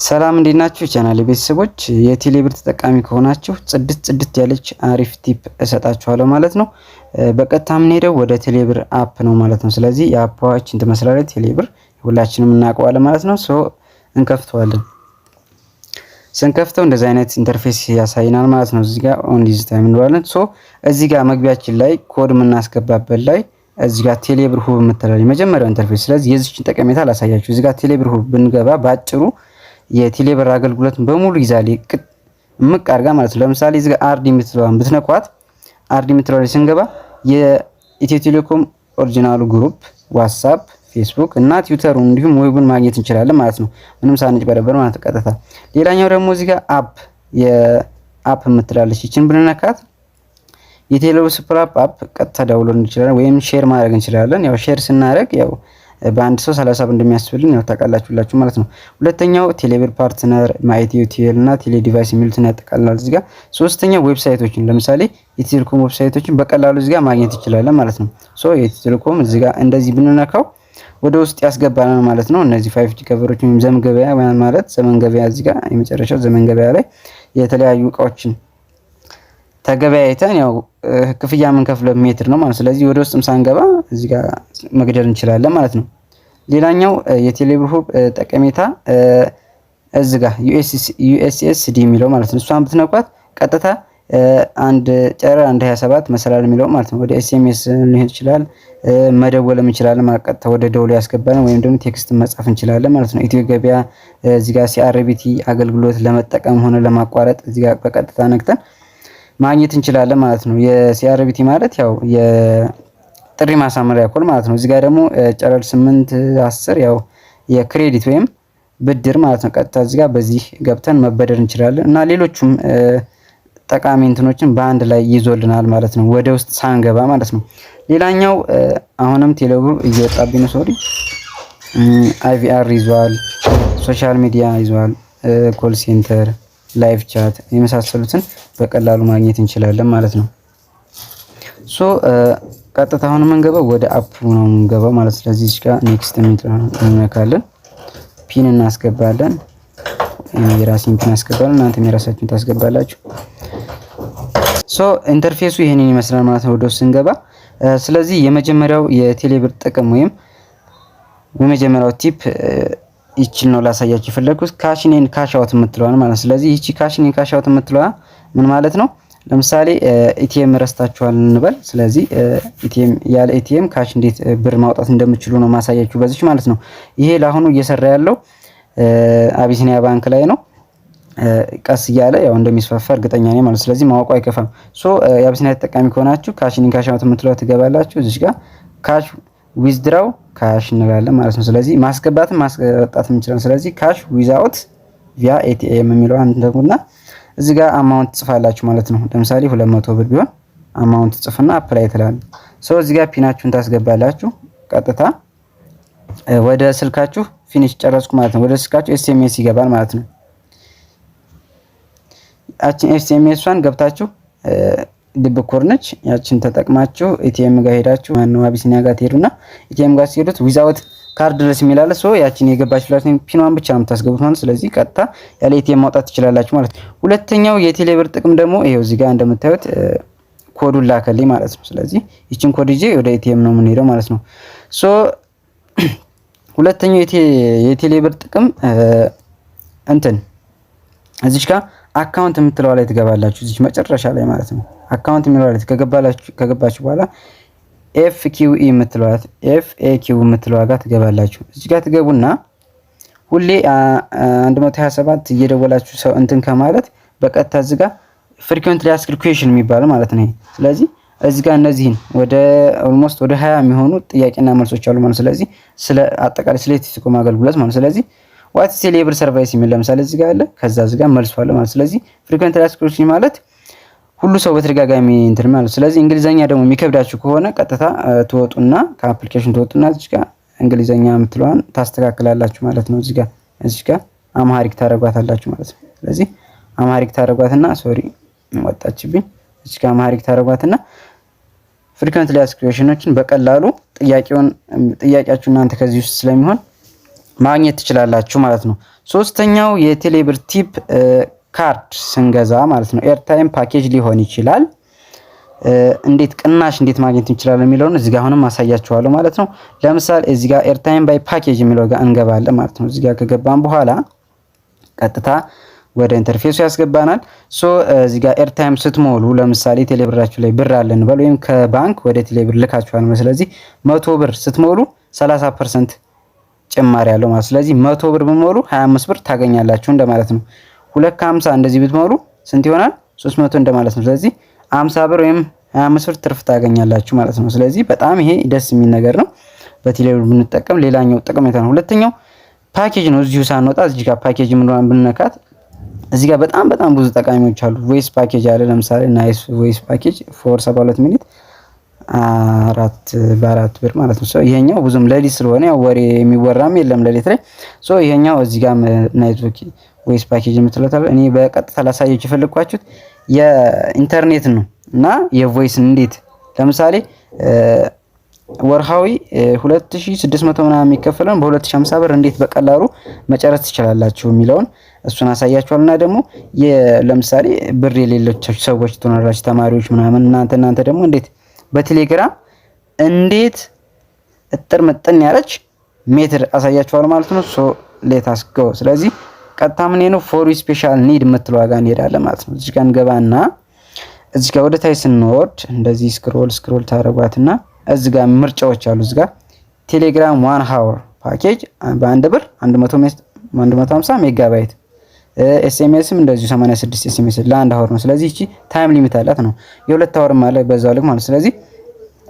ሰላም እንዴት ናችሁ? ቻናሌ ቤተሰቦች የቴሌብር ተጠቃሚ ከሆናችሁ ጽድት ያለች አሪፍ ቲፕ እሰጣችኋለሁ ማለት ነው። በቀጥታ የምንሄደው ወደ ቴሌብር አፕ ነው ማለት ነው። ስለዚህ የአፓችን ትመስላለች ቴሌብር ሁላችንም እናውቀዋለን ማለት ነው። እንከፍተዋለን። ስንከፍተው እንደዚህ አይነት ኢንተርፌስ ያሳይናል ማለት ነው። እዚህ ጋር ኦን ዲስ ታይም እንለዋለን። እዚህ ጋር መግቢያችን ላይ ኮድ የምናስገባበት ላይ እዚህ ጋር ቴሌብር ሁብ የምትላለች መጀመሪያው ኢንተርፌስ። ስለዚህ የዚህችን ጠቀሜታ ላሳያችሁ። እዚህ ጋር ቴሌብር ሁብ ብንገባ ባጭሩ የቴሌብር አገልግሎትን በሙሉ ይዛል ምቅ አርጋ ማለት ነው። ለምሳሌ እዚህ ጋር አርዲ የምትለዋን ብትነኳት አርዲ የምትለዋ ስንገባ የኢትዮ ቴሌኮም ኦሪጂናሉ ግሩፕ፣ ዋትስአፕ፣ ፌስቡክ እና ትዊተሩን እንዲሁም ዌቡን ማግኘት እንችላለን ማለት ነው። ምንም ሳንጭበረበር ማለት ቀጥታ። ሌላኛው ደግሞ እዚህ ጋር አፕ የምትላለች ይችን ብንነካት የቴሌብር ሱፐር አፕ ቀጥታ ዳውንሎድ እንችላለን ወይም ሼር ማድረግ እንችላለን። ያው ሼር ስናደርግ ያው በአንድ ሰው 30 ብር እንደሚያስፈልግ ያው ታውቃላችሁ ማለት ነው። ሁለተኛው ቴሌብር ፓርትነር፣ ማይቲዩ ቴል እና ቴሌ ዲቫይስ የሚሉትን ያጠቃልላል እዚህ ጋር። ሶስተኛው ዌብሳይቶችን ለምሳሌ የቴሌኮም ዌብሳይቶችን በቀላሉ እዚህ ጋር ማግኘት ይችላል ማለት ነው። የቴሌኮም እዚህ ጋር እንደዚህ ብንነካው ወደ ውስጥ ያስገባናል ማለት ነው። እነዚህ 5G ከቨሮች ወይም ዘመን ገበያ ማለት ዘመን ገበያ እዚህ ጋር የመጨረሻው ዘመን ገበያ ላይ የተለያዩ እቃዎችን ተገበያይተን ያው ክፍያ የምንከፍለው ሜትር ነው ማለት። ስለዚህ ወደ ውስጥም ሳንገባ እዚህ ጋር መግደል እንችላለን ማለት ነው። ሌላኛው የቴሌብር ሁብ ጠቀሜታ እዚህ ጋር USSD የሚለው ማለት ነው። እሷን ብትነኳት ቀጥታ አንድ ጨረር 127 መሰላል የሚለው ማለት ነው ወደ SMS ሊሆን ይችላል፣ መደወልም እንችላለን ማለት ቀጥታ ወደ ደውሎ ያስገባልን ወይም ደግሞ ቴክስት መጻፍ እንችላለን ማለት ነው። ኢትዮ ገበያ እዚህ ጋር CRBT አገልግሎት ለመጠቀም ሆነ ለማቋረጥ እዚህ ጋር በቀጥታ ነክተን ማግኘት እንችላለን ማለት ነው። የሲአርቢቲ ማለት ያው የጥሪ ማሳመሪያ ኮል ማለት ነው። እዚህ ጋር ደግሞ ጨረር 810 ያው የክሬዲት ወይም ብድር ማለት ነው። ቀጥታ እዚህ ጋር በዚህ ገብተን መበደር እንችላለን እና ሌሎችም ጠቃሚ እንትኖችን በአንድ ላይ ይዞልናል ማለት ነው፣ ወደ ውስጥ ሳንገባ ማለት ነው። ሌላኛው አሁንም ቴሌብር እየወጣብኝ ነው ሶሪ IVR ይዟል፣ ሶሻል ሚዲያ ይዟል፣ ኮል ሴንተር፣ ላይቭ ቻት የመሳሰሉትን በቀላሉ ማግኘት እንችላለን ማለት ነው። ቀጥታ አሁን የምንገባው ወደ አፕ ነው የምንገባው ማለት ነው። ስለዚህ እዚህ ጋር ኔክስት እንነካለን፣ ፒን እናስገባለን። የራሴን ፒን አስገባለን፣ እናንተም የራሳችሁን ታስገባላችሁ። ኢንተርፌሱ ይሄንን ይመስላል ማለት ነው ወደ ውስጥ ስንገባ። ስለዚህ የመጀመሪያው የቴሌብር ጥቅም ወይም የመጀመሪያው ቲፕ ይቺን ነው ላሳያችሁ የፈለኩት ካሽን ኤንድ ካሽ አውት የምትለዋን ማለት ነው። ስለዚህ ይቺ ካሽን ኤንድ ካሽ አውት የምትለዋ ምን ማለት ነው? ለምሳሌ ኤቲኤም ረስታችኋል እንበል። ስለዚህ ኤቲኤም ያለ ኤቲኤም ካሽ እንዴት ብር ማውጣት እንደምትችሉ ነው ማሳያችሁ በዚህ ማለት ነው። ይሄ ለአሁኑ እየሰራ ያለው አቢሲኒያ ባንክ ላይ ነው። ቀስ እያለ ያው እንደሚስፋፋ እርግጠኛ ነኝ ማለት። ስለዚህ ማወቁ አይከፋም። የአቢሲኒያ ተጠቃሚ ከሆናችሁ ካሽን ኤንድ ካሽ አውት የምትለዋ ትገባላችሁ። እዚህ ጋር ካሽ ዊዝድራው ካሽ እንላለን ማለት ነው። ስለዚህ ማስገባትም ማስወጣትም እንችላለን። ስለዚህ ካሽ ዊዛውት ቪያ ኤቲኤም የሚለውን እንደውና እዚህ ጋር አማውንት ጽፋላችሁ ማለት ነው። ለምሳሌ 200 ብር ቢሆን አማውንት ጽፍና አፕላይ ትላሉ። እዚህ ጋር ፒናችሁን ታስገባላችሁ። ቀጥታ ወደ ስልካችሁ ፊኒሽ ጨረስኩ ማለት ነው። ወደ ስልካችሁ SMS ይገባል ማለት ነው። ያችን SMS-ን ገብታችሁ ድብኮር ነች። ያችን ተጠቅማችሁ ኤቲኤም ጋር ሄዳችሁ ማነው አቢሲኒያ ጋር ትሄዱና ኤቲኤም ጋር ሲሄዱት ዊዛውት ካርድ ድረስ የሚላለ ያችን የገባችሁላችሁ ፒኗን ብቻ ነው የምታስገቡት ማለት። ስለዚህ ቀጥታ ያለ ኤቲኤም ማውጣት ትችላላችሁ ማለት ነው። ሁለተኛው የቴሌብር ጥቅም ደግሞ ይሄው እዚህ ጋር እንደምታዩት ኮዱን ላከልኝ ማለት ነው። ስለዚህ ይችን ኮድ ይዤ ወደ ኤቲኤም ነው የምንሄደው ማለት ነው። ሁለተኛው የቴሌብር ጥቅም እዚች ጋር አካውንት የምትለው ላይ ትገባላችሁ። እዚህ መጨረሻ ላይ ማለት ነው። አካውንት የሚለው ላይ ከገባችሁ በኋላ FQE የምትለው ጋር ትገባላችሁ። እዚህ ጋር ትገቡና ሁሌ 127 እየደወላችሁ ሰው ከማለት በቀጥታ እዚህ ጋር ፍሪኩዌንት አስክድ ኩዌሽን የሚባል ማለት ነው። ስለዚህ እዚህ ጋር እነዚህን ወደ ኦልሞስት ወደ 20 የሚሆኑ ጥያቄና መልሶች አሉ ማለት። ስለዚህ ስለ አጠቃላይ ስለ ቴሌኮም አገልግሎት ማለት። ስለዚህ ዋት ቴሌብር ሰርቪስ የሚል ለምሳሌ እዚህ ጋር አለ፣ ከዛ እዚህ ጋር መልስ አለ ማለት። ስለዚህ ፍሪኩዌንት አስክድ ኩዌሽን ማለት ሁሉ ሰው በተደጋጋሚ ማለት። ስለዚህ እንግሊዘኛ ደግሞ የሚከብዳችሁ ከሆነ ቀጥታ ትወጡና ከአፕሊኬሽን ትወጡና እዚህ ጋር እንግሊዘኛ የምትለዋን ታስተካክላላችሁ ማለት ነው። እዚህ ጋር አማሃሪክ ታረጓታላችሁ ማለት ነው። ስለዚህ አማሃሪክ ታረጓትና ሶሪ ወጣችብኝ። እዚህ ጋር አማሃሪክ ታረጓትና ፍሪኩዌንት አስክድ ኩዌሽኖችን በቀላሉ ጥያቄያችሁ እናንተ ከዚህ ውስጥ ስለሚሆን ማግኘት ትችላላችሁ ማለት ነው። ሶስተኛው የቴሌብር ቲፕ ካርድ ስንገዛ ማለት ነው ኤርታይም ፓኬጅ ሊሆን ይችላል። እንዴት ቅናሽ እንዴት ማግኘት እንችላለን የሚለውን እዚህ ጋር አሁንም አሳያችኋለሁ ማለት ነው። ለምሳሌ እዚህ ጋር ኤርታይም ባይ ፓኬጅ የሚለው ጋር እንገባለን ማለት ነው። እዚህ ጋር ከገባን በኋላ ቀጥታ ወደ ኢንተርፌሱ ያስገባናል። እዚህ ጋር ኤርታይም ስትሞሉ ለምሳሌ ቴሌብራችሁ ላይ ብር አለን በል ወይም ከባንክ ወደ ቴሌብር ልካችኋል ማለት ስለዚህ 100 ብር ስትሞሉ 30% ጭማሪ ያለው ማለት ስለዚህ 100 ብር ብትሞሉ 25 ብር ታገኛላችሁ እንደማለት ነው። 250 እንደዚህ ብትሞሉ ስንት ይሆናል? 300 እንደማለት ነው። ስለዚህ 50 ብር ወይም 25 ብር ትርፍ ታገኛላችሁ ማለት ነው። ስለዚህ በጣም ይሄ ደስ የሚል ነገር ነው። በቴሌብር ብንጠቀም ሌላኛው ጠቀሜታ ነው። ሁለተኛው ፓኬጅ ነው። እዚሁ ሳንወጣ እዚህ ጋር ፓኬጅ ምንድነው ብንነካት እዚህ ጋር በጣም ብዙ ጠቃሚዎች አሉ። ቮይስ ፓኬጅ አለ። ለምሳሌ ናይስ ቮይስ ፓኬጅ ፎር 72 ሚኒት 4 ብር ማለት ነው። ይሄኛው ብዙም ሌሊት ስለሆነ ያው ወሬ የሚወራም የለም ሌሊት ላይ። ይሄኛው እዚህ ጋር ናይት ቮይስ ፓኬጅ የምትለታለ እኔ በቀጥታ ላሳየች የፈለኳችሁት የኢንተርኔት ነው እና የቮይስ እንዴት ለምሳሌ ወርሃዊ 2600 ምናምን የሚከፈለን በ2050 ብር እንዴት በቀላሉ መጨረስ ትችላላችሁ የሚለውን እሱን አሳያችኋልና ደግሞ ለምሳሌ ብር የሌላችሁ ሰዎች ትኖራላችሁ ተማሪዎች ምናምን እናንተ ደግሞ እንዴት በቴሌግራም እንዴት እጥር ምጥን ያለች ሜትር አሳያችኋል ማለት ነው። ሌታስ ጎ። ስለዚህ ቀጥታ ምን ነው ፎር ስፔሻል ኒድ የምትለው ዋጋ እንሄዳለን ማለት ነው። እዚህ ጋር እንገባና እዚህ ጋር ወደ ታች ስንወርድ እንደዚህ ስክሮል ታረጓትና እዚህ ጋር ምርጫዎች አሉ። እዚህ ጋር ቴሌግራም 1 ሃወር ፓኬጅ በአንድ ብር 150 ሜጋባይት ኤስኤምኤስም እንደዚሁ 86 ኤስኤምኤስ ለአንድ ሃወር ነው። ስለዚህ እቺ ታይም ሊሚት አላት ነው። የሁለት ሃወር ማለት በዛው ልክ ማለት ስለዚህ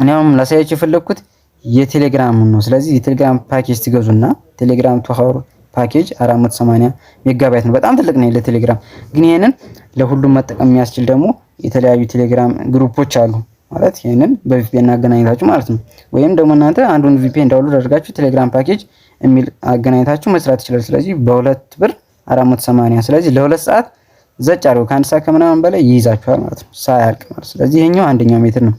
እኔ አሁን ላሳያችሁ የፈለኩት የቴሌግራም ነው። ስለዚህ የቴሌግራም ፓኬጅ ትገዙና ቴሌግራም 2 ሃወር ፓኬጅ 480 ሜጋባይት ነው። በጣም ትልቅ ነው ለቴሌግራም። ግን ይሄንን ለሁሉም መጠቀም የሚያስችል ደግሞ የተለያዩ ቴሌግራም ግሩፖች አሉ ማለት ይሄንን በቪፒኤን አገናኝታችሁ ማለት ነው። ወይም ደግሞ እናንተ አንዱን ቪፒኤን ዳውንሎድ አድርጋችሁ ቴሌግራም ፓኬጅ የሚል አገናኝታችሁ መስራት ይችላል። ስለዚህ በ2 ብር 480 ስለዚህ ለ2 ሰዓት ዘጭ አድርጎ ከአንድ ሰዓት ከምናምን በላይ ይይዛችኋል ማለት ነው ሳያልቅ ማለት። ስለዚህ ይሄኛው አንደኛው ሜትር ነው።